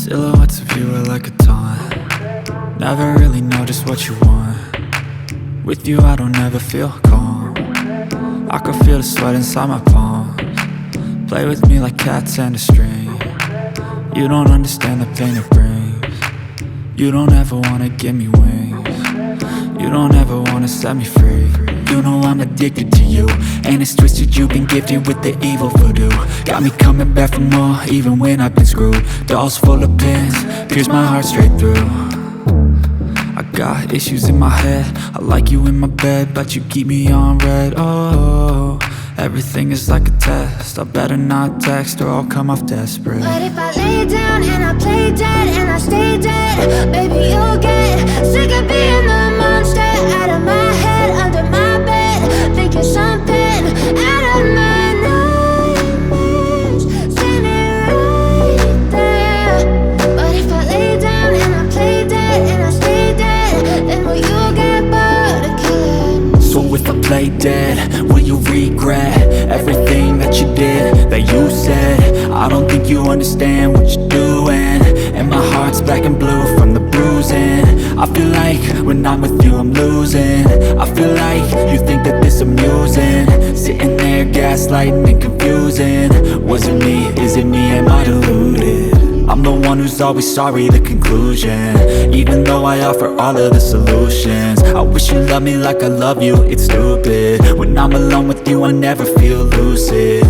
Silhouettes of you are like a taunt. Never really know just what you want. With you I don't ever feel calm. I can feel the sweat inside my palms. Play with me like cats and a string. You don't understand the pain it brings. You don't ever wanna give me wings. You don't ever wanna set me free. You know I'm addicted to you, and it's twisted, you've been gifted with the evil voodoo. Got me coming back for more, even when I've been screwed. Dolls full of pins, pierce my heart straight through. I got issues in my head, I like you in my bed, but you keep me on red. Oh, everything is like a test, I better not text or I'll come off desperate. But if I lay down and I play dead and I stay dead, baby you'll get sick of being the monster out of my head, under my bed, thinking something out of my nightmares, standing right there. But if I lay down and I play dead and I stay dead, then will you get bored of killing? So if I play dead, will you regret everything that you did, that you said? I don't think you understand what you're doing, and my heart's black and blue from the bruising. I feel like when I'm with you I'm losing. I feel like you think that this amusing, sitting there gaslighting and confusing. Was it me? Is it me? Am I deluded? I'm the one who's always sorry, the conclusion. Even though I offer all of the solutions, I wish you loved me like I love you, it's stupid. When I'm alone with you I never feel lucid.